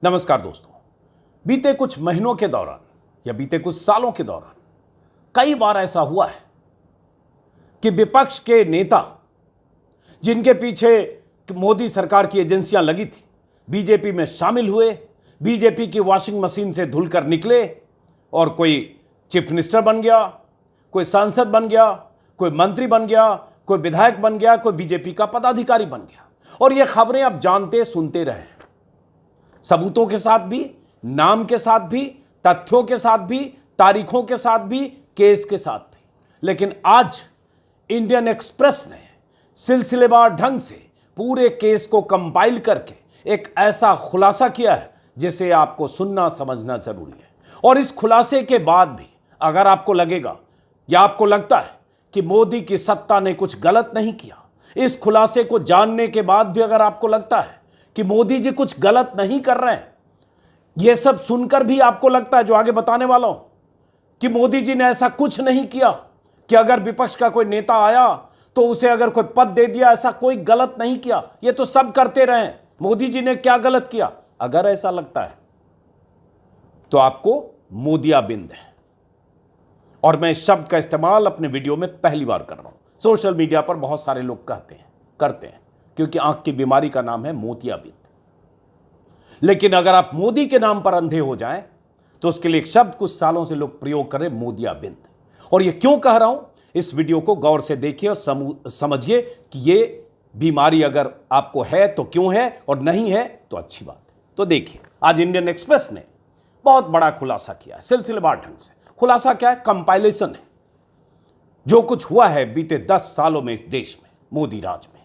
नमस्कार दोस्तों। बीते कुछ महीनों के दौरान या बीते कुछ सालों के दौरान कई बार ऐसा हुआ है कि विपक्ष के नेता जिनके पीछे मोदी सरकार की एजेंसियां लगी थी, बीजेपी में शामिल हुए, बीजेपी की वॉशिंग मशीन से धुलकर निकले और कोई चीफ मिनिस्टर बन गया, कोई सांसद बन गया, कोई मंत्री बन गया, कोई विधायक बन गया, कोई बीजेपी का पदाधिकारी बन गया। और ये खबरें आप जानते सुनते रहे, सबूतों के साथ भी, नाम के साथ भी, तथ्यों के साथ भी, तारीखों के साथ भी, केस के साथ भी। लेकिन आज इंडियन एक्सप्रेस ने सिलसिलेवार ढंग से पूरे केस को कंपाइल करके एक ऐसा खुलासा किया है जिसे आपको सुनना समझना जरूरी है। और इस खुलासे के बाद भी अगर आपको लगेगा या आपको लगता है कि मोदी की सत्ता ने कुछ गलत नहीं किया, इस खुलासे को जानने के बाद भी अगर आपको लगता है कि मोदी जी कुछ गलत नहीं कर रहे हैं, यह सब सुनकर भी आपको लगता है, जो आगे बताने वाला हूं, कि मोदी जी ने ऐसा कुछ नहीं किया कि अगर विपक्ष का कोई नेता आया तो उसे अगर कोई पद दे दिया, ऐसा कोई गलत नहीं किया, ये तो सब करते रहे, मोदी जी ने क्या गलत किया, अगर ऐसा लगता है तो आपको मोदियाबिंद है। और मैं इस शब्द का इस्तेमाल अपने वीडियो में पहली बार कर रहा हूं। सोशल मीडिया पर बहुत सारे लोग करते हैं क्योंकि आंख की बीमारी का नाम है मोतियाबिंद। लेकिन अगर आप मोदी के नाम पर अंधे हो जाएं तो उसके लिए एक शब्द कुछ सालों से लोग प्रयोग करें, मोदियाबिंद। और ये क्यों कह रहा हूं, इस वीडियो को गौर से देखिए और समझिए कि ये बीमारी अगर आपको है तो क्यों है और नहीं है तो अच्छी बात है। तो देखिए, आज इंडियन एक्सप्रेस ने बहुत बड़ा खुलासा किया है, सिलसिलेवार ढंग से। खुलासा क्या है? कंपाइलेशन है जो कुछ हुआ है बीते 10 सालों में इस देश में, मोदी राज में।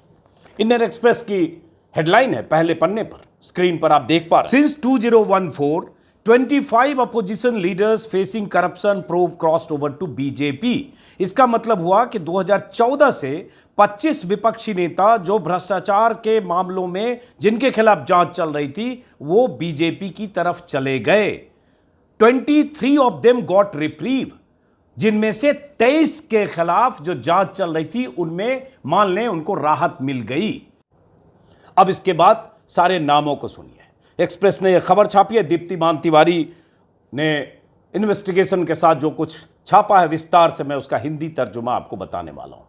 इंडियन एक्सप्रेस की हेडलाइन है पहले पन्ने पर, स्क्रीन पर आप देख पा रहे हैं। Since 2014 25 opposition leaders facing corruption probe crossed over to BJP. इसका मतलब हुआ कि 2014 से 25 विपक्षी नेता जो भ्रष्टाचार के मामलों में जिनके खिलाफ जांच चल रही थी, वो बीजेपी की तरफ चले गए। 23 ऑफ देम गॉट रिप्रीव, जिनमें से 23 के खिलाफ जो जांच चल रही थी उनमें मान लें उनको राहत मिल गई। अब इसके बाद सारे नामों को सुनिए। एक्सप्रेस ने यह खबर छापी है, दीप्तिमान तिवारी ने इन्वेस्टिगेशन के साथ जो कुछ छापा है विस्तार से मैं उसका हिंदी तर्जुमा आपको बताने वाला हूं।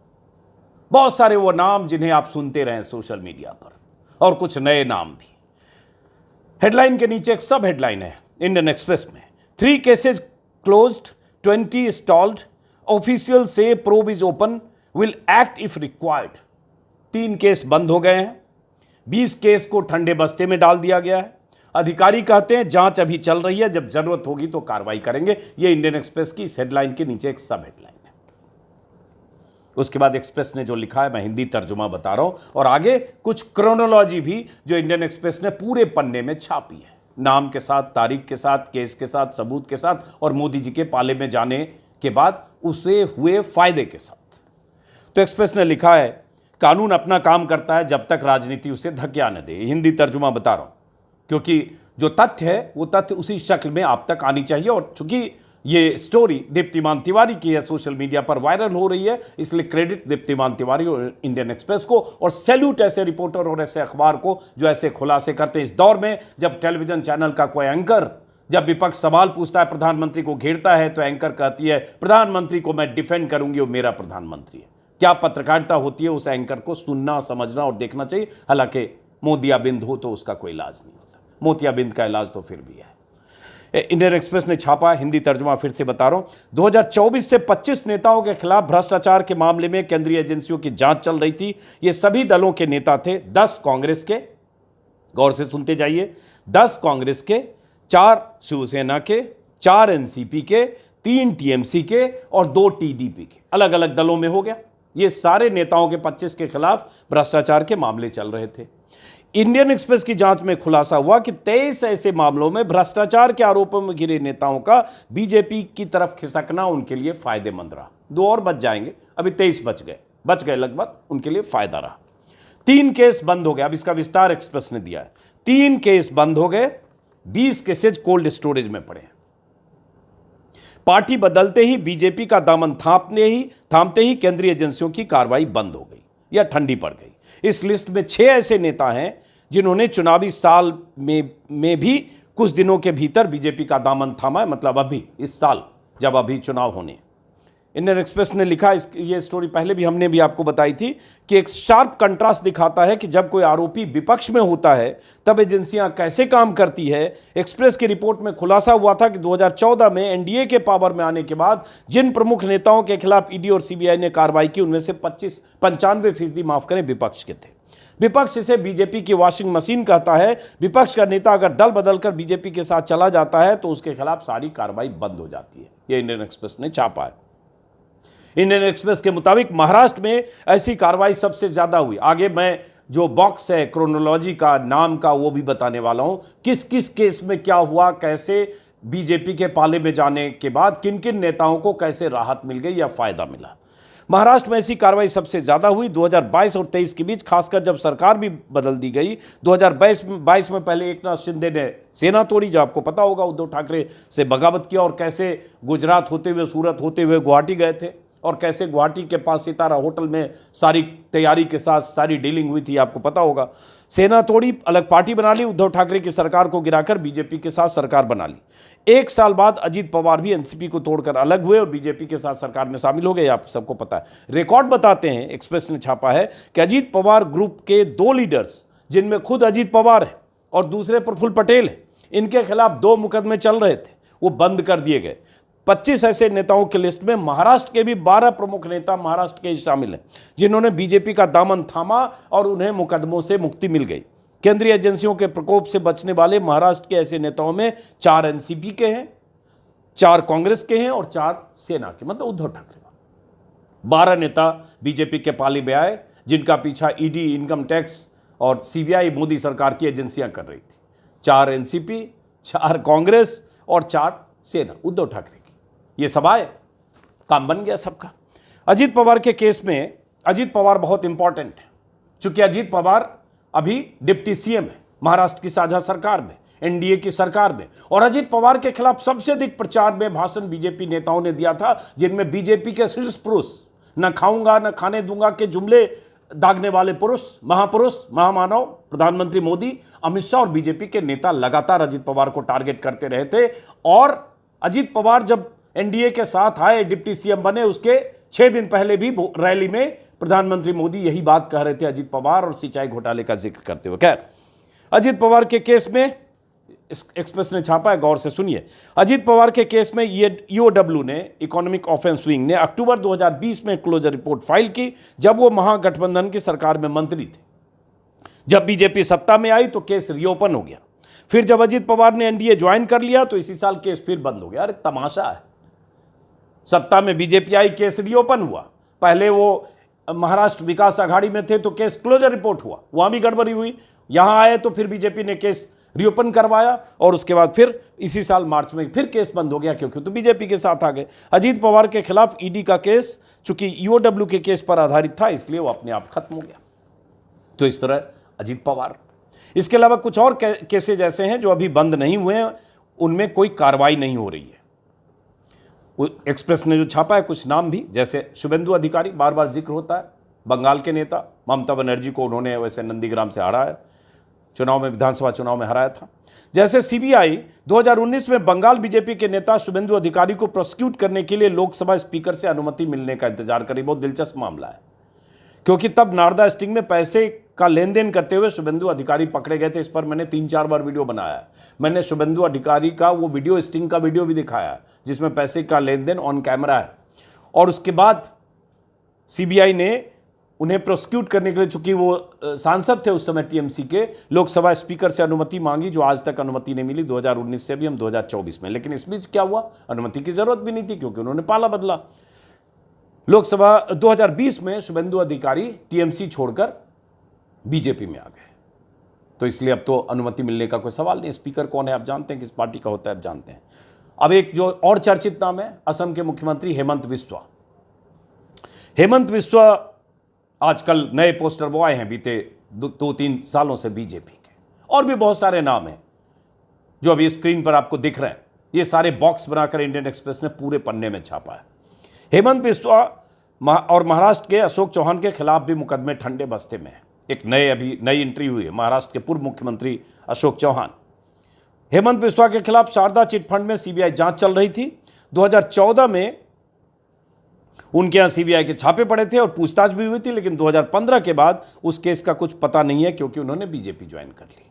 बहुत सारे वो नाम जिन्हें आप सुनते रहे सोशल मीडिया पर, और कुछ नए नाम भी। हेडलाइन के नीचे एक सब हेडलाइन है इंडियन एक्सप्रेस में, 3 केसेज क्लोज्ड, 20 stalled, ऑफिशियल से probe is open, will act if required. 3 case बंद हो गए हैं, 20 केस को ठंडे बस्ते में डाल दिया गया है। अधिकारी कहते हैं जांच अभी चल रही है, जब जरूरत होगी तो कार्रवाई करेंगे। यह इंडियन एक्सप्रेस की इस हेडलाइन के नीचे एक सब हेडलाइन है। उसके बाद एक्सप्रेस ने जो लिखा है मैं हिंदी तर्जुमा बता रहा हूं, और आगे कुछ क्रोनोलॉजी भी जो इंडियन एक्सप्रेस ने पूरे पन्ने में छापी है, नाम के साथ, तारीख के साथ, केस के साथ, सबूत के साथ, और मोदी जी के पाले में जाने के बाद उसे हुए फायदे के साथ। तो एक्सप्रेस ने लिखा है, कानून अपना काम करता है जब तक राजनीति उसे धकिया न दे। हिंदी तर्जुमा बता रहा हूं क्योंकि जो तथ्य है वो तथ्य उसी शक्ल में आप तक आनी चाहिए। और चूंकि ये स्टोरी दीप्तिमान तिवारी की है, सोशल मीडिया पर वायरल हो रही है, इसलिए क्रेडिट दीप्तिमान तिवारी और इंडियन एक्सप्रेस को, और सैल्यूट ऐसे रिपोर्टर और ऐसे अखबार को जो ऐसे खुलासे करते हैं। इस दौर में जब टेलीविजन चैनल का कोई एंकर, जब विपक्ष सवाल पूछता है, प्रधानमंत्री को घेरता है, तो एंकर कहती है प्रधानमंत्री को मैं डिफेंड करूंगी, वो मेरा प्रधानमंत्री है। क्या पत्रकारिता होती है, उस एंकर को सुनना, समझना और देखना चाहिए। हालांकि मोतियाबिंद हो तो उसका कोई इलाज नहीं होता, मोतियाबिंद का इलाज तो फिर भी है। इंडियन एक्सप्रेस ने छापा, हिंदी तर्जुमा फिर से बता रहा हूं, 2024 से 25 नेताओं के खिलाफ भ्रष्टाचार के मामले में केंद्रीय एजेंसियों की जांच चल रही थी। ये सभी दलों के नेता थे, 10 कांग्रेस के, गौर से सुनते जाइए, 10 कांग्रेस के, 4 शिवसेना के, 4 एनसीपी के, 3 टीएमसी के और 2 टीडीपी के। अलग अलग दलों में हो गया। ये सारे नेताओं के 25 के खिलाफ भ्रष्टाचार के मामले चल रहे थे। इंडियन एक्सप्रेस की जांच में खुलासा हुआ कि 23 ऐसे मामलों में भ्रष्टाचार के आरोपों में घिरे नेताओं का बीजेपी की तरफ खिसकना उनके लिए फायदेमंद रहा। 2 और बच जाएंगे, अभी 23 बच गए लगभग, उनके लिए फायदा रहा। 3 केस बंद हो गए, अब इसका विस्तार एक्सप्रेस ने दिया है। 3 केस बंद हो गए, 20 केसेज कोल्ड स्टोरेज में पड़े। पार्टी बदलते ही बीजेपी का दामन थामते ही केंद्रीय एजेंसियों की कार्रवाई बंद हो गई या ठंडी पड़ गई। इस लिस्ट में 6 ऐसे नेता हैं जिन्होंने चुनावी साल में भी कुछ दिनों के भीतर बीजेपी का दामन थामा है, मतलब अभी इस साल जब अभी चुनाव होने हैं। इंडियन एक्सप्रेस ने लिखा, ये स्टोरी पहले भी हमने भी आपको बताई थी, कि एक शार्प कंट्रास्ट दिखाता है कि जब कोई आरोपी विपक्ष में होता है तब एजेंसियां कैसे काम करती है। एक्सप्रेस की रिपोर्ट में खुलासा हुआ था कि 2014 में एनडीए के पावर में आने के बाद जिन प्रमुख नेताओं के खिलाफ ईडी और सीबीआई ने कार्रवाई की, उनमें से 95% माफ करें विपक्ष के थे। विपक्ष इसे बीजेपी की वॉशिंग मशीन कहता है। विपक्ष का नेता अगर दल बदलकर बीजेपी के साथ चला जाता है तो उसके खिलाफ सारी कार्रवाई बंद हो जाती है। यह इंडियन एक्सप्रेस ने छापा है। इंडियन एक्सप्रेस के मुताबिक महाराष्ट्र में ऐसी कार्रवाई सबसे ज्यादा हुई। आगे मैं जो बॉक्स है क्रोनोलॉजी का, नाम का, वो भी बताने वाला हूं, किस किस केस में क्या हुआ, कैसे बीजेपी के पाले में जाने के बाद किन किन नेताओं को कैसे राहत मिल गई या फायदा मिला। महाराष्ट्र में ऐसी कार्रवाई सबसे ज्यादा हुई 2022 और 23 के बीच, खासकर जब सरकार भी बदल दी गई। 2022 में पहले एकनाथ शिंदे ने सेना तोड़ी, जो आपको पता होगा, उद्धव ठाकरे से बगावत किया और कैसे गुजरात होते हुए, सूरत होते हुए गुवाहाटी गए थे और कैसे गुवाहाटी के पास सितारा होटल में सारी तैयारी के साथ सारी डीलिंग हुई थी, आपको पता होगा। सेना तोड़ी, अलग पार्टी बना ली, उद्धव ठाकरे की सरकार को गिराकर बीजेपी के साथ सरकार बना ली। एक साल बाद अजीत पवार भी एनसीपी को तोड़कर अलग हुए और बीजेपी के साथ सरकार में शामिल हो गए, आप सबको पता है। रिकॉर्ड बताते हैं, एक्सप्रेस ने छापा है कि अजीत पवार ग्रुप के 2 लीडर्स, जिनमें खुद अजीत पवार है और दूसरे प्रफुल्ल पटेल है, इनके खिलाफ 2 मुकदमे चल रहे थे, वो बंद कर दिए गए। 25 ऐसे नेताओं की लिस्ट में महाराष्ट्र के भी 12 प्रमुख नेता महाराष्ट्र के शामिल हैं, जिन्होंने बीजेपी का दामन थामा और उन्हें मुकदमों से मुक्ति मिल गई। केंद्रीय एजेंसियों के प्रकोप से बचने वाले महाराष्ट्र के ऐसे नेताओं में 4 एनसीपी के हैं, 4 कांग्रेस के हैं और 4 सेना के, मतलब उद्धव ठाकरे। 12 नेता बीजेपी के पाले में आए, जिनका पीछा ईडी, इनकम टैक्स और सीबीआई मोदी सरकार की एजेंसियां कर रही थी। 4 एनसीपी, 4 कांग्रेस और 4 सेना, उद्धव ठाकरे। ये सब आए, काम बन गया सबका। अजीत पवार के केस में अजीत पवार बहुत इंपॉर्टेंट है, चूंकि अजीत पवार अभी डिप्टी सीएम है महाराष्ट्र की साझा सरकार में, एनडीए की सरकार में। और अजीत पवार के खिलाफ सबसे अधिक प्रचार में भाषण बीजेपी नेताओं ने दिया था, जिनमें बीजेपी के शीर्ष पुरुष, न खाऊंगा न खाने दूंगा के जुमले दागने वाले पुरुष, महापुरुष, महामानव प्रधानमंत्री मोदी, अमित शाह और बीजेपी के नेता लगातार अजीत पवार को टारगेट करते रहे थे। और अजीत पवार जब एनडीए के साथ आए, डिप्टी सीएम बने, उसके 6 दिन पहले भी रैली में प्रधानमंत्री मोदी यही बात कह रहे थे अजीत पवार और सिंचाई घोटाले का जिक्र करते हुए। खैर, अजीत पवार के केस में एक्सप्रेस ने छापा है, गौर से सुनिए। अजीत पवार के केस में ईओडब्ल्यू ने, इकोनॉमिक ऑफेंस विंग ने, अक्टूबर 2020 में क्लोजर रिपोर्ट फाइल की, जब वो महागठबंधन की सरकार में मंत्री थे। जब बीजेपी सत्ता में आई तो केस रीओपन हो गया। फिर जब अजीत पवार ने एनडीए ज्वाइन कर लिया तो इसी साल केस फिर बंद हो गया। अरे तमाशा है, सत्ता में बीजेपी आई, केस रीओपन हुआ। पहले वो महाराष्ट्र विकास आघाड़ी में थे तो केस क्लोजर रिपोर्ट हुआ, वहां भी गड़बड़ी हुई। यहां आए तो फिर बीजेपी ने केस रीओपन करवाया और उसके बाद फिर इसी साल मार्च में फिर केस बंद हो गया, क्योंकि तो बीजेपी के साथ आ गए। अजीत पवार के खिलाफ ईडी का केस चूंकि ईओडब्ल्यू के केस पर आधारित था, इसलिए वो अपने आप खत्म हो गया। तो इस तरह अजीत पवार। इसके अलावा कुछ और केसेज ऐसे हैं जो अभी बंद नहीं हुए हैं, उनमें कोई कार्रवाई नहीं हो रही है। एक्सप्रेस ने जो छापा है कुछ नाम भी, जैसे शुभेंदु अधिकारी, बार बार जिक्र होता है, बंगाल के नेता। ममता बनर्जी को उन्होंने वैसे नंदीग्राम से हराया, चुनाव में, विधानसभा चुनाव में हराया था। जैसे सीबीआई 2019 में बंगाल बीजेपी के नेता शुभेंदु अधिकारी को प्रोसिक्यूट करने के लिए लोकसभा स्पीकर से अनुमति मिलने का इंतजार करी। बहुत दिलचस्प मामला है, क्योंकि तब नारदा स्टिंग में पैसे का लेन देन करते हुए शुभेंदु अधिकारी पकड़े गए थे। इस पर मैंने 3-4 बार वीडियो बनाया है। मैंने शुभेंदु अधिकारी का वो वीडियो, स्टिंग का वीडियो भी दिखाया है, जिसमें पैसे का लेन देन ऑन कैमरा है। और उसके बाद सीबीआई ने उन्हें प्रोसिक्यूट करने के लिए, चूंकि वो सांसद थे उस समय टीएमसी के, लोकसभा स्पीकर से अनुमति मांगी, जो आज तक अनुमति नहीं मिली। 2019 से भी हम 2024 में, लेकिन इस बीच क्या हुआ, अनुमति की जरूरत भी नहीं थी क्योंकि उन्होंने पाला बदला। लोकसभा 2020 में शुभेंदु अधिकारी टीएमसी छोड़कर बीजेपी में आ गए, तो इसलिए अब तो अनुमति मिलने का कोई सवाल नहीं। स्पीकर कौन है आप जानते हैं, किस पार्टी का होता है आप जानते हैं। अब एक जो और चर्चित नाम है, असम के मुख्यमंत्री हेमंत बिस्वा। हेमंत बिस्वा आजकल नए पोस्टर बॉय हैं बीते 2-3 सालों से बीजेपी के। और भी बहुत सारे नाम हैं जो अभी स्क्रीन पर आपको दिख रहे हैं। ये सारे बॉक्स बनाकर इंडियन एक्सप्रेस ने पूरे पन्ने में छापा है। हेमंत बिस्वा और महाराष्ट्र के अशोक चौहान के खिलाफ भी मुकदमे ठंडे बस्ते में हैं। एक नई एंट्री हुई है महाराष्ट्र के पूर्व मुख्यमंत्री अशोक चौहान। हेमंत बिस्वा के खिलाफ शारदा चिट फंड में सीबीआई जांच चल रही थी। 2014 में उनके यहां सीबीआई के छापे पड़े थे और पूछताछ भी हुई थी, लेकिन 2015 के बाद उस केस का कुछ पता नहीं है क्योंकि उन्होंने बीजेपी ज्वाइन कर ली।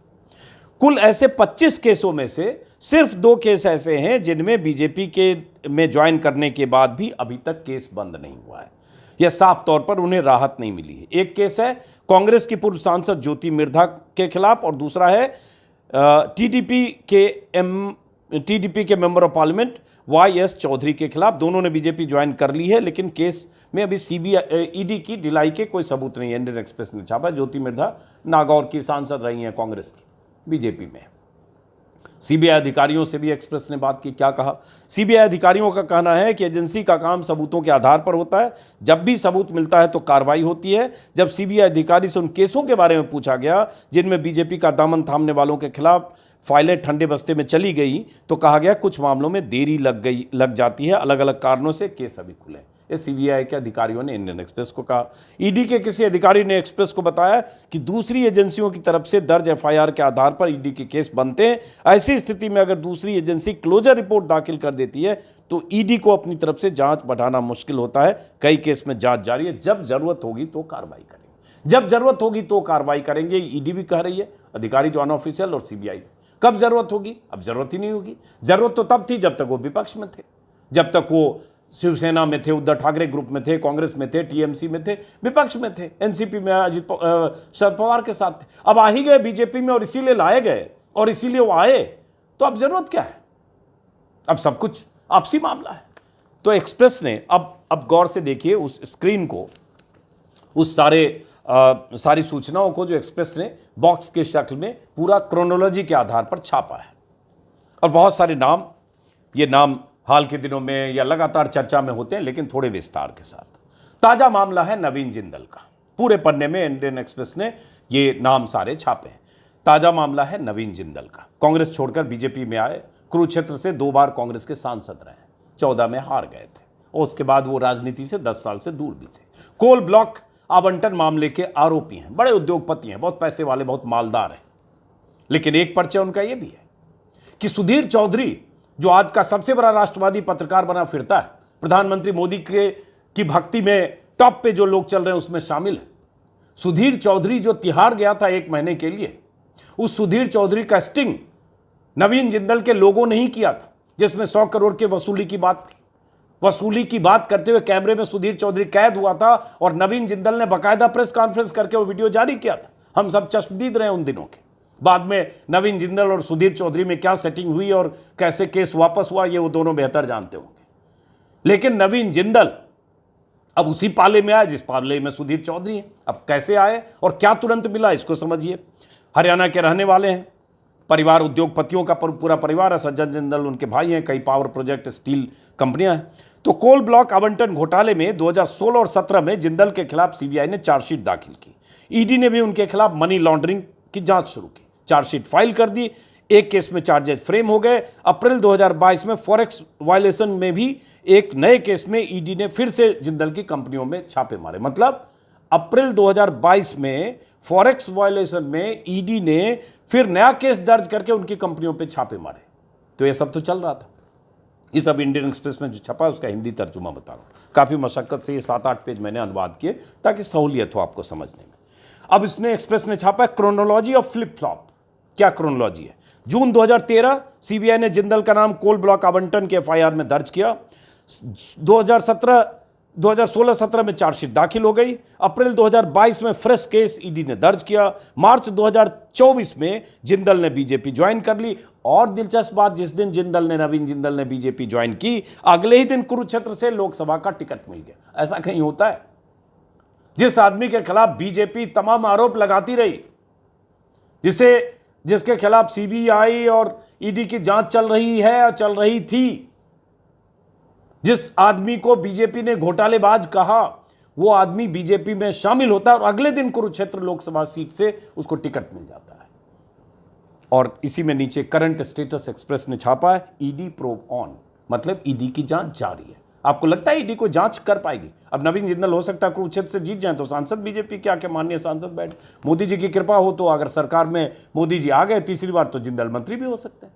कुल ऐसे 25 केसों में से सिर्फ 2 केस ऐसे हैं जिनमें बीजेपी के में ज्वाइन करने के बाद भी अभी तक केस बंद नहीं हुआ है। यह साफ तौर पर उन्हें राहत नहीं मिली है। एक केस है कांग्रेस की पूर्व सांसद ज्योति मिर्धा के खिलाफ और दूसरा है टीडीपी के मेंबर ऑफ पार्लियामेंट वाई.एस. चौधरी के खिलाफ। दोनों ने बीजेपी ज्वाइन कर ली है, लेकिन केस में अभी सीबीआई ईडी की ढिलाई के कोई सबूत नहीं है। इंडियन एक्सप्रेस ने छापा। ज्योति मिर्धा नागौर की सांसद रही हैं कांग्रेस की बीजेपी में। सीबीआई अधिकारियों से भी एक्सप्रेस ने बात की। क्या कहा? सीबीआई अधिकारियों का कहना है कि एजेंसी का काम सबूतों के आधार पर होता है। जब भी सबूत मिलता है तो कार्रवाई होती है। जब सीबीआई अधिकारी से उन केसों के बारे में पूछा गया जिनमें बीजेपी का दामन थामने वालों के खिलाफ फाइलें ठंडे बस्ते में चली गई, तो कहा गया कुछ मामलों में देरी लग जाती है। अलग अलग कारणों से केस अभी खुले। ये सीबीआई के अधिकारियों ने इंडियन एक्सप्रेस को कहा। ईडी के किसी अधिकारी ने एक्सप्रेस को बताया कि दूसरी एजेंसियों की तरफ से दर्ज एफआईआर के आधार पर ईडी के केस बनते हैं। ऐसी स्थिति में अगर दूसरी एजेंसी क्लोजर रिपोर्ट दाखिल कर देती है तो ईडी को अपनी तरफ से जांच बढ़ाना मुश्किल होता है। कई केस में जांच जारी है। जब जरूरत होगी तो कार्रवाई करेंगे, जब जरूरत होगी तो कार्रवाई करेंगे। ईडी भी कह रही है, अधिकारी जो अनऑफिशियल, और सीबीआई। कब जरूरत होगी? अब जरूरत ही नहीं होगी। जरूरत तो तब थी जब तक वो विपक्ष में थे, जब तक वो शिवसेना में थे, उद्धव ठाकरे ग्रुप में थे, कांग्रेस में थे, टीएमसी में थे, विपक्ष में थे, एनसीपी में शरद पवार के साथ थे। अब आ ही गए बीजेपी में और इसीलिए लाए गए और इसीलिए वो आए, तो अब जरूरत क्या है? अब सब कुछ आपसी मामला है। तो एक्सप्रेस ने अब गौर से देखिए उस स्क्रीन को, उस सारी सूचनाओं को जो एक्सप्रेस ने बॉक्स के शक्ल में पूरा क्रोनोलॉजी के आधार पर छापा है। और बहुत सारे नाम, ये नाम हाल के दिनों में या लगातार चर्चा में होते हैं, लेकिन थोड़े विस्तार के साथ। ताजा मामला है नवीन जिंदल का। पूरे पन्ने में इंडियन एक्सप्रेस ने ये नाम सारे छापे हैं। ताजा मामला है नवीन जिंदल का। कांग्रेस छोड़कर बीजेपी में आए, कुरुक्षेत्र से 2 बार कांग्रेस के सांसद रहे, 14 में हार गए थे और उसके बाद वो राजनीति से 10 साल से दूर भी थे। कोल ब्लॉक आवंटन मामले के आरोपी हैं, बड़े उद्योगपति हैं, बहुत पैसे वाले, बहुत मालदार हैं। लेकिन एक परिचय उनका यह भी है कि सुधीर चौधरी, जो आज का सबसे बड़ा राष्ट्रवादी पत्रकार बना फिरता है, प्रधानमंत्री मोदी की भक्ति में टॉप पे जो लोग चल रहे हैं उसमें शामिल है। सुधीर चौधरी जो तिहाड़ गया था 1 महीने के लिए, उस सुधीर चौधरी का स्टिंग नवीन जिंदल के लोगों ने ही किया था, जिसमें 100 करोड़ के वसूली की बात थी। वसूली की बात करते हुए कैमरे में सुधीर चौधरी कैद हुआ था और नवीन जिंदल ने बाकायदा प्रेस कॉन्फ्रेंस करके वो वीडियो जारी किया था। हम सब चश्मदीद रहे उन दिनों के। बाद में नवीन जिंदल और सुधीर चौधरी में क्या सेटिंग हुई और कैसे केस वापस हुआ, ये वो दोनों बेहतर जानते होंगे। लेकिन नवीन जिंदल अब उसी पाले में आए जिस पाले में सुधीर चौधरी है। अब कैसे आए और क्या तुरंत मिला, इसको समझिए। हरियाणा के रहने वाले हैं, परिवार उद्योगपतियों का पूरा परिवार है। सज्जन जिंदल उनके भाई हैं, कई पावर प्रोजेक्ट, स्टील कंपनियां हैं। तो कोल ब्लॉक आवंटन घोटाले में 2016 और 17 में जिंदल के खिलाफ सीबीआई ने चार्जशीट दाखिल की। ईडी ने भी उनके खिलाफ मनी लॉन्ड्रिंग की जांच शुरू की, चार्जशीट फाइल कर दी। एक केस में चार्जेस फ्रेम हो गए। अप्रैल 2022 में फॉरेक्स वायलेशन में भी एक नए केस में ईडी ने फिर से जिंदल की कंपनियों में छापे मारे। मतलब अप्रैल 2022 में फॉरेक्स वायलेशन में ईडी ने फिर नया केस दर्ज करके उनकी कंपनियों पे छापे मारे। तो ये सब तो चल रहा था। ये सब इंडियन एक्सप्रेस में जो छपा है उसका हिंदी तर्जुमा बता रहा हूँ। काफ़ी मशक्कत से ये 7-8 पेज मैंने अनुवाद किए ताकि सहूलियत हो आपको समझने में। अब इसने एक्सप्रेस ने छापा है क्रोनोलॉजी ऑफ फ्लिप फ्लॉप। क्या क्रोनोलॉजी है? जून 2013 सीबीआई ने जिंदल का नाम कोल ब्लॉक आवंटन के एफआईआर में दर्ज किया। 2016-17 में चार्जशीट दाखिल हो गई। अप्रैल 2022 में फ्रेश केस ईडी ने दर्ज किया। मार्च 2024 में जिंदल ने बीजेपी ज्वाइन कर ली। और दिलचस्प बात, जिस दिन नवीन जिंदल ने बीजेपी ज्वाइन की, अगले ही दिन कुरुक्षेत्र से लोकसभा का टिकट मिल गया। ऐसा कहीं होता है? जिस आदमी के खिलाफ बीजेपी तमाम आरोप लगाती रही, जिसके खिलाफ सीबीआई और ईडी की जांच चल रही है और चल रही थी, जिस आदमी को बीजेपी ने घोटालेबाज कहा, वो आदमी बीजेपी में शामिल होता है और अगले दिन कुरुक्षेत्र लोकसभा सीट से उसको टिकट मिल जाता है। और इसी में नीचे करंट स्टेटस एक्सप्रेस ने छापा है, ईडी प्रोब ऑन, मतलब ईडी की जांच जारी है। आपको लगता है ईडी को जांच कर पाएगी? अब नवीन जिंदल हो सकता है कुरुक्षेत्र से जीत जाए तो सांसद बीजेपी के आके माननीय सांसद बैठ, मोदी जी की कृपा हो तो अगर सरकार में मोदी जी आ गए तीसरी बार तो जिंदल मंत्री भी हो सकते हैं।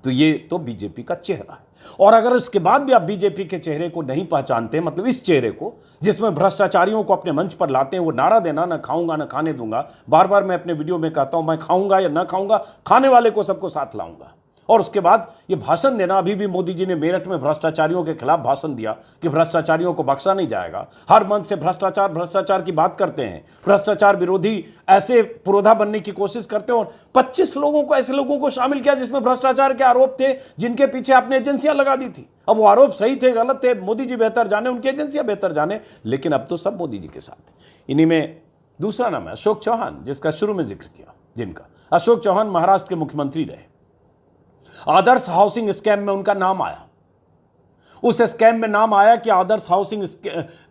तो ये तो बीजेपी का चेहरा है। और अगर उसके बाद भी आप बीजेपी के चेहरे को नहीं पहचानते, मतलब इस चेहरे को जिसमें भ्रष्टाचारियों को अपने मंच पर लाते हैं, वो नारा देना ना खाऊंगा ना खाने दूंगा, बार बार मैं अपने वीडियो में कहता हूं मैं खाऊंगा या ना खाऊंगा, खाने वाले को सबको साथ लाऊंगा। और उसके बाद ये भाषण देना, अभी भी मोदी जी ने मेरठ में भ्रष्टाचारियों के खिलाफ भाषण दिया कि भ्रष्टाचारियों को बख्शा नहीं जाएगा। हर मंच से भ्रष्टाचार की बात करते हैं, भ्रष्टाचार विरोधी ऐसे पुरोधा बनने की कोशिश करते हैं। और 25 लोगों को, ऐसे लोगों को शामिल किया जिसमें भ्रष्टाचार के आरोप थे, जिनके पीछे आपने एजेंसियां लगा दी थी। अब वो आरोप सही थे गलत थे, मोदी जी बेहतर जाने, उनकी एजेंसियां बेहतर जाने, लेकिन अब तो सब मोदी जी के साथ है। इन्हीं में दूसरा नाम है अशोक चौहान, जिसका शुरू में जिक्र किया। जिनका अशोक चौहान महाराष्ट्र के मुख्यमंत्री रहे, आदर्श हाउसिंग स्कैम में उनका नाम आया। उस स्कैम में नाम आया कि आदर्श हाउसिंग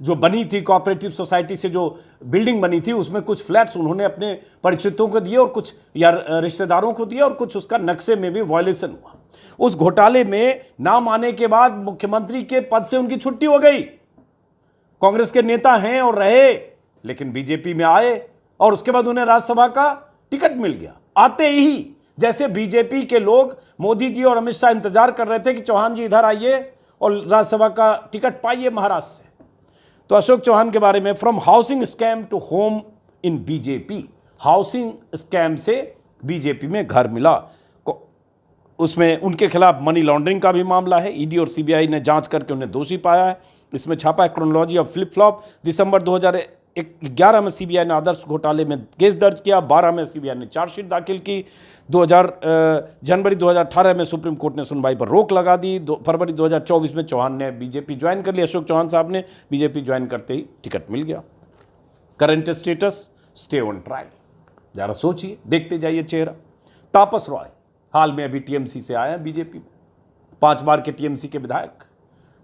जो बनी थी, कोऑपरेटिव सोसाइटी से जो बिल्डिंग बनी थी, उसमें कुछ फ्लैट्स उन्होंने अपने परिचितों को दिए और कुछ या रिश्तेदारों को दिए, और कुछ उसका नक्शे में भी वायलेशन हुआ। उस घोटाले में नाम आने के बाद मुख्यमंत्री के पद से उनकी छुट्टी हो गई। कांग्रेस के नेता हैं और रहे, लेकिन बीजेपी में आए और उसके बाद उन्हें राज्यसभा का टिकट मिल गया। आते ही जैसे बीजेपी के लोग मोदी जी और अमित शाह इंतजार कर रहे थे कि चौहान जी इधर आइए और राज्यसभा का टिकट पाइए महाराष्ट्र से। तो अशोक चौहान के बारे में, from housing scam to home in BJP, housing scam से बीजेपी में घर मिला। उसमें उनके खिलाफ मनी लॉन्ड्रिंग का भी मामला है। ईडी और सीबीआई ने जांच करके उन्हें दोषी पाया है। इसमें छापा है क्रोनोलॉजी ऑफ फ्लिप फ्लॉप। दिसंबर 2011 में सीबीआई ने आदर्श घोटाले में केस दर्ज किया। 12 में सीबीआई ने चार्जशीट दाखिल की। जनवरी 2018 में सुप्रीम कोर्ट ने सुनवाई पर रोक लगा दी। फरवरी 2024 में चौहान ने बीजेपी ज्वाइन कर लिया। अशोक चौहान साहब ने बीजेपी ज्वाइन करते ही टिकट मिल गया। Current status, stay on trial. जरा सोचिए, देखते जाइए चेहरा। तापस रॉय हाल में अभी टीएमसी से आया बीजेपी में, 5 बार के टीएमसी के विधायक,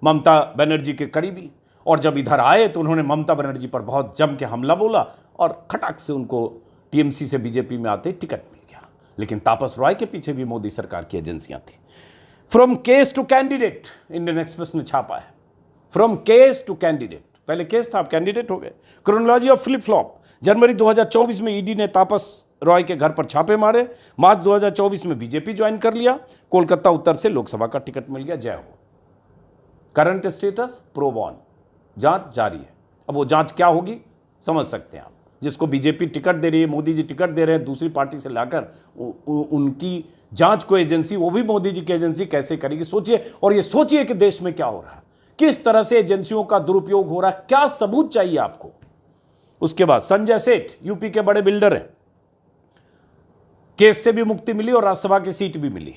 ममता बनर्जी के करीबी। और जब इधर आए तो उन्होंने ममता बनर्जी पर बहुत जम के हमला बोला और खटाक से उनको टीएमसी से बीजेपी में आते टिकट मिल गया। लेकिन तापस रॉय के पीछे भी मोदी सरकार की एजेंसियां थी। From case to candidate, Indian Express ने छापा है। फ्रॉम केस टू कैंडिडेट, पहले केस था, अब कैंडिडेट हो गए। क्रोनोलॉजी ऑफ फ्लिप फ्लॉप, जनवरी 2024 में ईडी ने तापस रॉय के घर पर छापे मारे। मार्च 2024 में बीजेपी ज्वाइन कर लिया। कोलकाता उत्तर से लोकसभा का टिकट मिल गया। जय हो। करंट स्टेटस, प्रो बॉन, जांच जारी है। अब वो जांच क्या होगी समझ सकते हैं आप। जिसको बीजेपी टिकट दे रही है, मोदी जी टिकट दे रहे हैं दूसरी पार्टी से लाकर, उनकी जांच को एजेंसी, वो भी मोदी जी की एजेंसी कैसे करेगी, सोचिए। और ये सोचिए कि देश में क्या हो रहा है, किस तरह से एजेंसियों का दुरुपयोग हो रहा है, क्या सबूत चाहिए आपको। उसके बाद संजय सेठ, यूपी के बड़े बिल्डर हैं, केस से भी मुक्ति मिली और राज्यसभा की सीट भी मिली।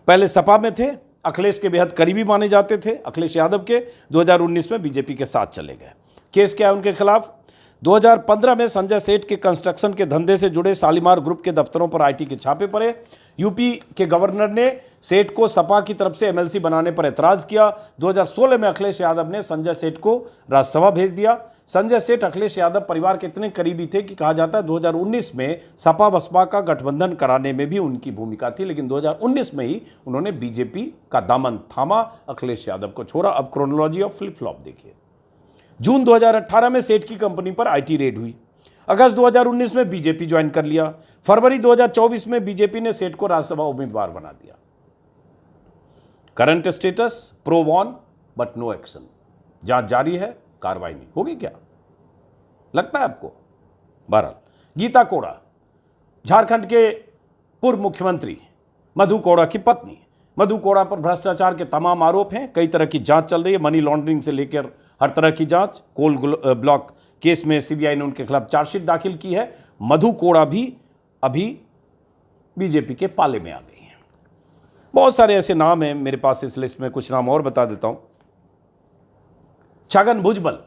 पहले सपा में थे, अखिलेश के बेहद करीबी माने जाते थे, अखिलेश यादव के। 2019 में बीजेपी के साथ चले गए। केस क्या है उनके खिलाफ? 2015 में संजय सेठ के कंस्ट्रक्शन के धंधे से जुड़े शालीमार ग्रुप के दफ्तरों पर आईटी के छापे पड़े। यूपी के गवर्नर ने सेठ को सपा की तरफ से एमएलसी बनाने पर ऐतराज किया। 2016 में अखिलेश यादव ने संजय सेठ को राज्यसभा भेज दिया। संजय सेठ अखिलेश यादव परिवार के इतने करीबी थे कि कहा जाता है 2019 में सपा बसपा का गठबंधन कराने में भी उनकी भूमिका थी, लेकिन 2019 में ही उन्होंने बीजेपी का दामन थामा, अखिलेश यादव को छोड़ा। अब क्रोनोलॉजी ऑफ फ्लिप फ्लॉप देखिए। जून 2018 में सेठ की कंपनी पर आईटी रेड हुई। अगस्त 2019 में बीजेपी ज्वाइन कर लिया। फरवरी 2024 में बीजेपी ने सेठ को राज्यसभा उम्मीदवार बना दिया। Current status, probe on but no action. जांच जारी है, कार्रवाई नहीं होगी। क्या लगता है आपको? बहरहाल, गीता कोड़ा, झारखंड के पूर्व मुख्यमंत्री मधु कोड़ा की पत्नी। मधु कोड़ा पर भ्रष्टाचार के तमाम आरोप हैं। कई तरह की जांच चल रही है, मनी लॉन्ड्रिंग से लेकर हर तरह की जांच। कोल ब्लॉक केस में सीबीआई ने उनके खिलाफ चार्जशीट दाखिल की है। मधु कोड़ा भी अभी बीजेपी के पाले में आ गई हैं। बहुत सारे ऐसे नाम हैं मेरे पास इस लिस्ट में, कुछ नाम और बता देता हूं। छगन भुजबल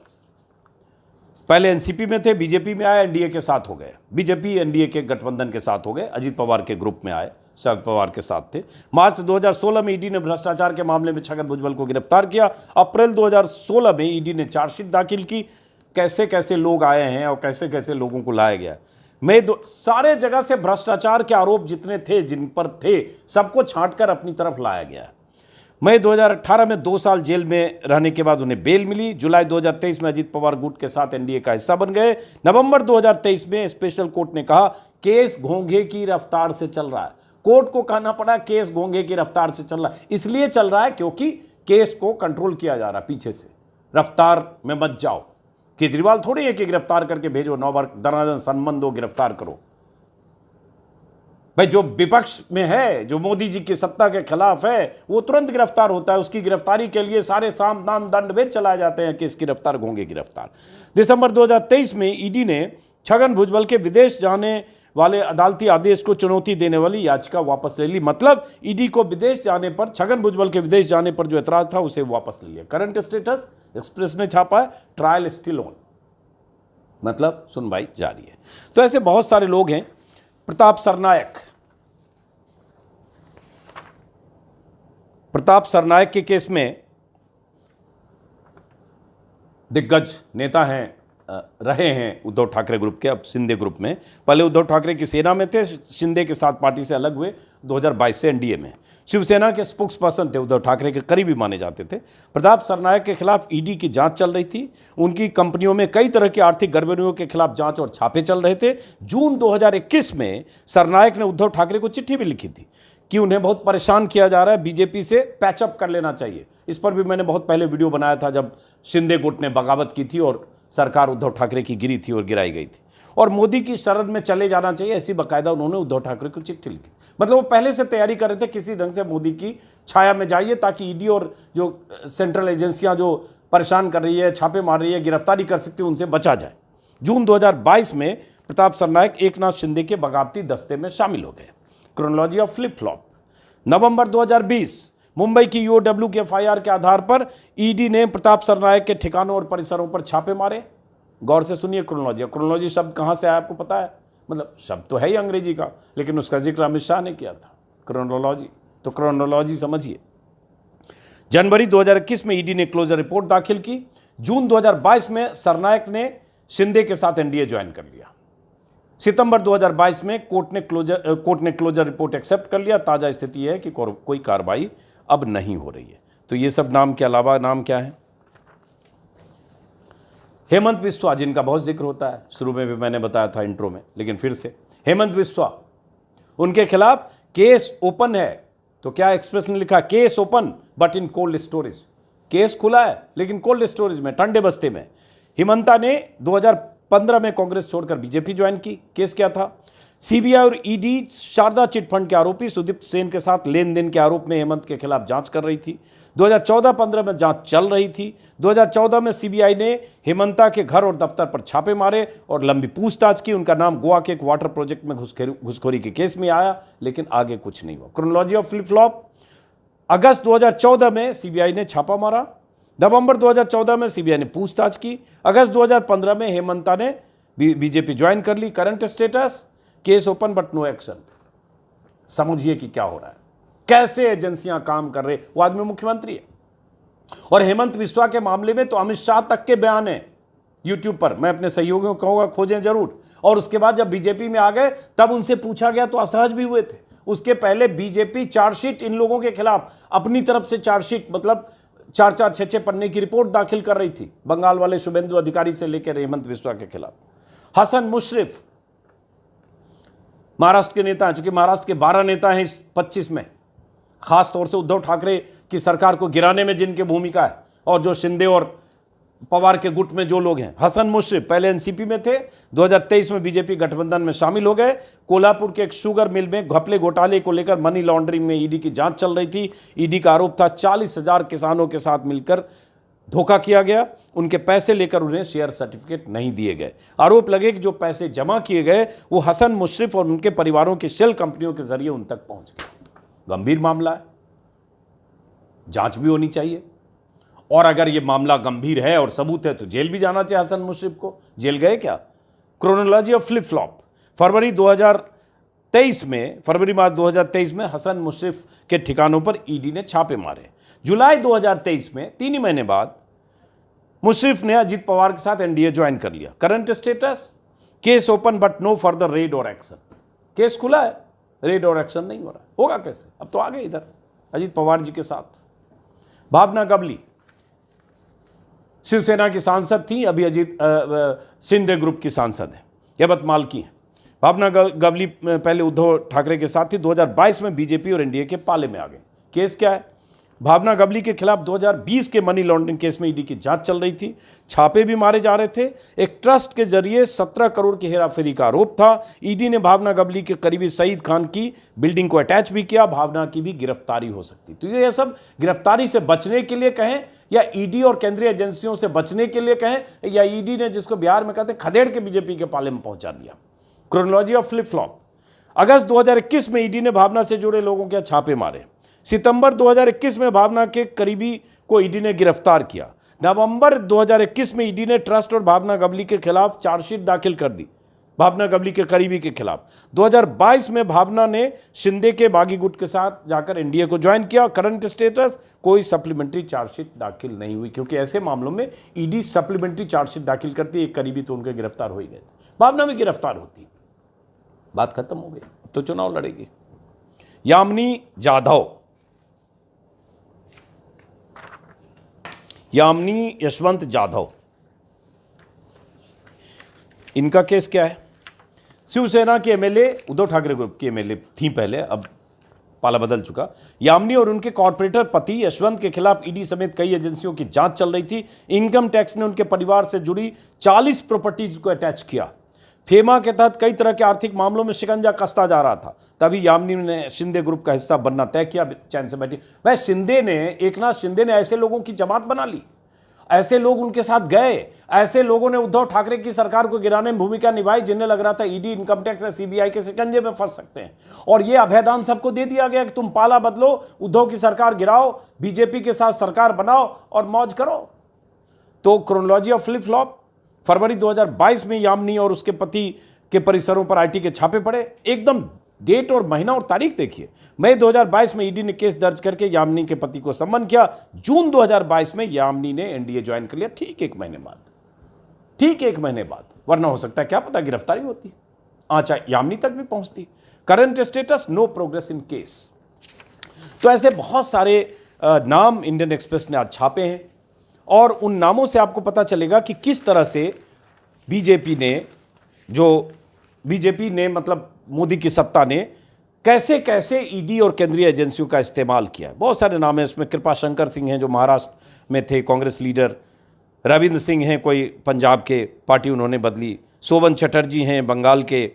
पहले एनसीपी में थे, बीजेपी में आए, एनडीए के साथ हो गए। बीजेपी एनडीए के गठबंधन के साथ हो गए, अजीत पवार के ग्रुप में आए, शरद पवार के साथ थे। मार्च 2016 में ईडी ने भ्रष्टाचार के मामले में छगन भुजबल को गिरफ्तार किया। अप्रैल 2016 में ईडी ने चार्जशीट दाखिल की। कैसे कैसे लोग आए हैं और कैसे कैसे लोगों को लाया गया। सारे जगह से भ्रष्टाचार के आरोप जितने थे, जिन पर थे, सबको छांटकर अपनी तरफ लाया गया। मई 2018 में 2 साल जेल में रहने के बाद उन्हें बेल मिली। जुलाई 2023 में अजीत पवार गुट के साथ एनडीए का हिस्सा बन गए। नवंबर 2023 में स्पेशल कोर्ट ने कहा केस घोंघे की रफ्तार से चल रहा है। कोर्ट को कहना पड़ा केस घोंघे की रफ्तार से चल रहा है, इसलिए चल रहा है क्योंकि केस को कंट्रोल किया जा रहा है पीछे से। रफ्तार में मत जाओ। केजरीवाल थोड़ी है कि गिरफ्तार करके भेजो, 9 बार दनादन सम्मन दो, गिरफ्तार करो। भाई जो विपक्ष में है, जो मोदी जी की सत्ता के खिलाफ है, वो तुरंत गिरफ्तार होता है। उसकी गिरफ्तारी के लिए सारे साम दाम दंड भेद चलाए जाते हैं कि इसकी रफ्तार घोंघे गिरफ्तार। दिसंबर 2023 में ईडी ने छगन भुजबल के विदेश जाने वाले अदालती आदेश को चुनौती देने वाली याचिका वापस ले ली। मतलब ईडी को विदेश जाने पर, छगन भुजबल के विदेश जाने पर जो एतराज था उसे वापस ले लिया। करंट स्टेटस एक्सप्रेस ने छापा है, ट्रायल स्टिल ऑन, मतलब सुनवाई जारी है। तो ऐसे बहुत सारे लोग हैं। प्रताप सरनायक के केस में दिग्गज नेता हैं, रहे हैं उद्धव ठाकरे ग्रुप के, अब शिंदे ग्रुप में। पहले उद्धव ठाकरे की सेना में थे, शिंदे के साथ पार्टी से अलग हुए 2022 से एनडीए में। शिवसेना के स्पोक्स पर्सन थे, उद्धव ठाकरे के करीबी माने जाते थे। प्रताप सरनायक के खिलाफ ईडी की जांच चल रही थी। उनकी कंपनियों में कई तरह की आर्थिक गड़बड़ियों के खिलाफ जांच और छापे चल रहे थे। जून 2021 में सरनायक ने उद्धव ठाकरे को चिट्ठी भी लिखी थी कि उन्हें बहुत परेशान किया जा रहा है, बीजेपी से पैचअप कर लेना चाहिए। इस पर भी मैंने बहुत पहले वीडियो बनाया था, जब शिंदे गुट ने बगावत की थी और सरकार उद्धव ठाकरे की गिरी थी और गिराई गई थी, और मोदी की शरण में चले जाना चाहिए, ऐसी बाकायदा उन्होंने उद्धव ठाकरे को चिट्ठी लिखी। मतलब वो पहले से तैयारी कर रहे थे किसी ढंग से मोदी की छाया में जाइए, ताकि ईडी और जो सेंट्रल एजेंसियां जो परेशान कर रही है, छापे मार रही है, गिरफ्तारी कर सकती है, उनसे बचा जाए। जून 2022 में प्रताप सरनायक एकनाथ शिंदे के बगावती दस्ते में शामिल हो गए। Chronology of flip flop. November 2020 Mumbai की यूओडब्ल्यू की एफआईआर के आधार पर ईडी ने प्रताप सरनायक के ठिकानों और परिसरों पर छापे मारे। गौर से सुनिए क्रोनोलॉजी। क्रोनोलॉजी शब्द कहां से आया आपको पता है? मतलब शब्द तो है ही अंग्रेजी का, लेकिन उसका जिक्र अमित शाह ने किया था, क्रोनोलॉजी। तो क्रोनोलॉजी समझिए। जनवरी 2021 में ईडी ने क्लोजर रिपोर्ट दाखिल की। जून 2022 में सरनायक ने शिंदे के साथ एनडीए ज्वाइन कर लिया। सितंबर 2022 में कोर्ट ने क्लोजर रिपोर्ट एक्सेप्ट कर लिया। ताजा स्थिति है कि कोई कार्रवाई अब नहीं हो रही है। तो ये सब नाम के अलावा नाम क्या है? हेमंत बिस्वा, जिनका बहुत जिक्र होता है, शुरू में भी मैंने बताया था इंट्रो में, लेकिन फिर से हेमंत बिस्वा, उनके खिलाफ केस ओपन है। तो क्या एक्सप्रेस ने लिखा, case open but in cold storage. Case खुला है लेकिन कोल्ड स्टोरेज में, ठंडे बस्ते में। हिमंता ने 2015 में कांग्रेस छोड़कर बीजेपी ज्वाइन की। केस क्या था? सीबीआई और ईडी शारदा चिटफंड के आरोपी सुदीप्त सेन के साथ लेन देन के आरोप में हेमंत के खिलाफ जांच कर रही थी। 2014-15 में जांच चल रही थी। 2014 में सीबीआई ने हेमंता के घर और दफ्तर पर छापे मारे और लंबी पूछताछ की। उनका नाम गोवा के एक वाटर प्रोजेक्ट में घुसखोरी के केस में आया, लेकिन आगे कुछ नहीं हुआ। Chronology of flip flop. अगस्त 2014 में सीबीआई ने छापा मारा। नवंबर 2014 में सीबीआई ने पूछताछ की। अगस्त 2015 में हेमंता ने बीजेपी ज्वाइन कर ली। Current status, case open but no action. समझिए कि क्या हो रहा है, कैसे एजेंसियां काम कर रहे। वो आदमी मुख्यमंत्री है। और हेमंत बिस्वा के मामले में तो अमित शाह तक के बयान है यूट्यूब पर। मैं अपने सहयोगियों को कहूंगा खोजें जरूर। और उसके बाद जब बीजेपी में आ गए तब उनसे पूछा गया तो असहज भी हुए थे। उसके पहले बीजेपी चार्जशीट इन लोगों के खिलाफ अपनी तरफ से चार्जशीट, मतलब 4-4, 6-6 पन्ने की रिपोर्ट दाखिल कर रही थी, बंगाल वाले शुभेंदु अधिकारी से लेकर हेमंत बिस्वा के खिलाफ। हसन मुशर्रफ महाराष्ट्र के नेता हैं, चूंकि महाराष्ट्र के 12 नेता हैं इस 25 में, खास तौर से उद्धव ठाकरे की सरकार को गिराने में जिनकी भूमिका है, और जो शिंदे और पवार के गुट में जो लोग हैं। हसन मुशर्रफ पहले एनसीपी में थे, 2023 में बीजेपी गठबंधन में शामिल हो गए। कोल्हापुर के एक शुगर मिल में घपले घोटाले को लेकर मनी लॉन्ड्रिंग में ईडी की जांच चल रही थी। ईडी का आरोप था 40,000 किसानों के साथ मिलकर धोखा किया गया। उनके पैसे लेकर उन्हें शेयर सर्टिफिकेट नहीं दिए गए। आरोप लगे कि जो पैसे जमा किए गए वो हसन मुशर्रफ और उनके परिवारों की शेल कंपनियों के जरिए उन तक पहुंच गए। गंभीर मामला है, जांच भी होनी चाहिए। और अगर ये मामला गंभीर है और सबूत है तो जेल भी जाना चाहिए हसन मुशर्रफ को। जेल गए क्या? Chronology of flip flop. फरवरी मार्च 2023 में हसन मुशर्रफ के ठिकानों पर ईडी ने छापे मारे। जुलाई 2023 में 3 ही महीने बाद मुशर्रफ ने अजीत पवार के साथ एनडीए ज्वाइन कर लिया। Current status, case open but no further raid और एक्शन। केस खुला है, रेड और एक्शन नहीं हो रहा। होगा कैसे? अब तो आ गए इधर अजीत पवार जी के साथ। भावना गवली शिवसेना की सांसद थी, अभी अजीत शिंदे ग्रुप की सांसद है, यवतमाल की है। भावना गवली पहले उद्धव ठाकरे के साथ थी, 2022 में बीजेपी और एनडीए के पाले में आ गए। केस क्या है? भावना गवली के खिलाफ 2020 के मनी लॉन्ड्रिंग केस में ईडी की जांच चल रही थी, छापे भी मारे जा रहे थे। एक ट्रस्ट के जरिए 17 करोड़ की हेराफेरी का आरोप था। ईडी ने भावना गवली के करीबी सईद खान की बिल्डिंग को अटैच भी किया। भावना की भी गिरफ्तारी हो सकती। तो ये सब गिरफ्तारी से बचने के लिए कहें या ईडी और केंद्रीय एजेंसियों से बचने के लिए कहें, या ईडी ने जिसको बिहार में कहते हैं खदेड़ के बीजेपी के पाले में पहुंचा दिया। Chronology of flip flop. अगस्त 2021 में ईडी ने भावना से जुड़े लोगों के छापे मारे। सितंबर 2021 में भावना के करीबी को ईडी ने गिरफ्तार किया। नवंबर 2021 में ईडी ने ट्रस्ट और भावना गवली के खिलाफ चार्जशीट दाखिल कर दी, भावना गवली के करीबी के खिलाफ। 2022 में भावना ने शिंदे के बागी गुट के साथ जाकर एनडीए को ज्वाइन किया। करंट स्टेटस, कोई सप्लीमेंट्री चार्जशीट दाखिल नहीं हुई, क्योंकि ऐसे मामलों में ईडी सप्लीमेंट्री चार्जशीट दाखिल करती है। एक करीबी तो उनके गिरफ्तार हो ही गए, भावना भी गिरफ्तार होती, बात खत्म हो गई, तो चुनाव लड़ेगी। यामिनी जाधव, यामिनी यशवंत जाधव, इनका केस क्या है? शिवसेना के एमएलए, उद्धव ठाकरे ग्रुप की एमएलए थी पहले, अब पाला बदल चुका। यामिनी और उनके कॉर्पोरेटर पति यशवंत के खिलाफ ईडी समेत कई एजेंसियों की जांच चल रही थी। इनकम टैक्स ने उनके परिवार से जुड़ी 40 प्रॉपर्टीज को अटैच किया। फेमा के तहत कई तरह के आर्थिक मामलों में शिकंजा कसता जा रहा था। तभी यामिनी ने शिंदे ग्रुप का हिस्सा बनना तय किया। चैन से बैठी वह शिंदे ने, एकनाथ शिंदे ने ऐसे लोगों की जमात बना ली, ऐसे लोग उनके साथ गए, ऐसे लोगों ने उद्धव ठाकरे की सरकार को गिराने में भूमिका निभाई, जिन्हें लग रहा था ईडी, इनकम टैक्स या सीबीआई के शिकंजे में फंस सकते हैं। और यह अभयदान सबको दे दिया गया कि तुम पाला बदलो, उद्धव की सरकार गिराओ, बीजेपी के साथ सरकार बनाओ और मौज करो। तो क्रोनोलॉजी ऑफ फ्लिप फ्लॉप। फरवरी 2022 में यामिनी और उसके पति के परिसरों पर आईटी के छापे पड़े। एकदम डेट और महीना और तारीख देखिए। मई 2022 में ईडी ने केस दर्ज करके यामिनी के पति को सम्मन किया। जून 2022 में यामिनी ने एनडीए ज्वाइन कर लिया, ठीक एक महीने बाद, वरना हो सकता है क्या पता गिरफ्तारी होती, आंचा यामिनी तक भी पहुंचती। Current status, no progress in case. तो ऐसे बहुत सारे नाम इंडियन एक्सप्रेस ने आज छापे हैं, और उन नामों से आपको पता चलेगा कि किस तरह से बीजेपी ने मतलब मोदी की सत्ता ने कैसे कैसे ईडी और केंद्रीय एजेंसियों का इस्तेमाल किया है। बहुत सारे नाम हैं उसमें। कृपा शंकर सिंह हैं जो महाराष्ट्र में थे, कांग्रेस लीडर। रविंद्र सिंह हैं, कोई पंजाब के, पार्टी उन्होंने बदली। सोवन चटर्जी हैं, बंगाल के,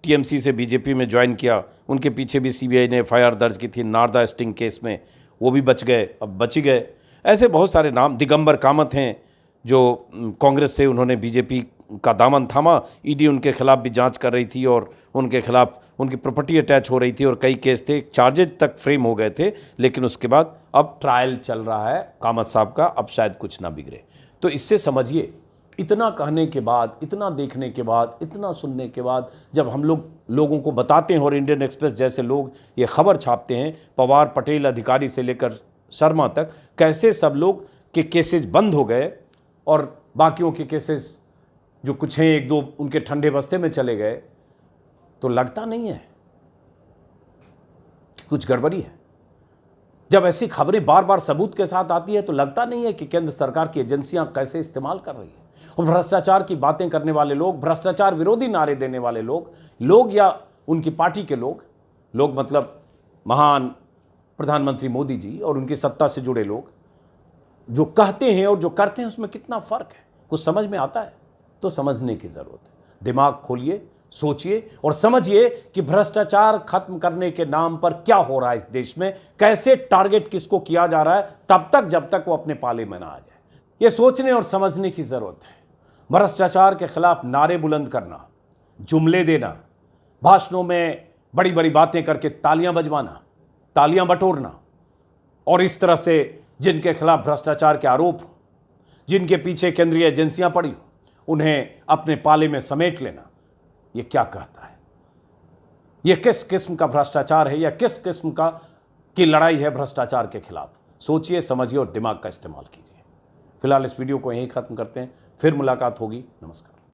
टीएमसी से बीजेपी में ज्वाइन किया। उनके पीछे भी सीबीआई ने एफआईआर दर्ज की थी नारदा स्टिंग केस में, वो भी बच गए, अब बच ही गए। ऐसे बहुत सारे नाम। दिगंबर कामत हैं जो कांग्रेस से, उन्होंने बीजेपी का दामन थामा। ईडी उनके खिलाफ भी जांच कर रही थी और उनके खिलाफ उनकी प्रॉपर्टी अटैच हो रही थी और कई केस थे, चार्जेज तक फ्रेम हो गए थे। लेकिन उसके बाद अब ट्रायल चल रहा है कामत साहब का, अब शायद कुछ ना बिगड़े। तो इससे समझिए, इतना कहने के बाद, इतना देखने के बाद, इतना सुनने के बाद, जब हम लोगों को बताते हैं और इंडियन एक्सप्रेस जैसे लोग ये खबर छापते हैं, पवार, पटेल, अधिकारी से लेकर शर्मा तक, कैसे सब लोग के केसेस बंद हो गए और बाकियों के केसेस जो कुछ हैं एक दो उनके ठंडे बस्ते में चले गए, तो लगता नहीं है कि कुछ गड़बड़ी है। जब ऐसी खबरें बार बार सबूत के साथ आती है तो लगता नहीं है कि केंद्र सरकार की एजेंसियां कैसे इस्तेमाल कर रही है। और भ्रष्टाचार की बातें करने वाले लोग, भ्रष्टाचार विरोधी नारे देने वाले लोग या उनकी पार्टी के लोग मतलब महान प्रधानमंत्री मोदी जी और उनकी सत्ता से जुड़े लोग जो कहते हैं और जो करते हैं, उसमें कितना फर्क है, कुछ समझ में आता है? तो समझने की जरूरत है। दिमाग खोलिए, सोचिए और समझिए कि भ्रष्टाचार खत्म करने के नाम पर क्या हो रहा है इस देश में, कैसे टारगेट किसको किया जा रहा है, तब तक जब तक वो अपने पाले में ना आ जाए। ये सोचने और समझने की जरूरत है। भ्रष्टाचार के खिलाफ नारे बुलंद करना, जुमले देना, भाषणों में बड़ी बड़ी बातें करके तालियां बजवाना, तालियां बटोरना, और इस तरह से जिनके खिलाफ भ्रष्टाचार के आरोप, जिनके पीछे केंद्रीय एजेंसियां पड़ी, उन्हें अपने पाले में समेट लेना, ये क्या कहता है? ये किस किस्म का भ्रष्टाचार है या किस किस्म की लड़ाई है भ्रष्टाचार के खिलाफ? सोचिए, समझिए और दिमाग का इस्तेमाल कीजिए। फिलहाल इस वीडियो को यहीं खत्म करते हैं, फिर मुलाकात होगी। नमस्कार।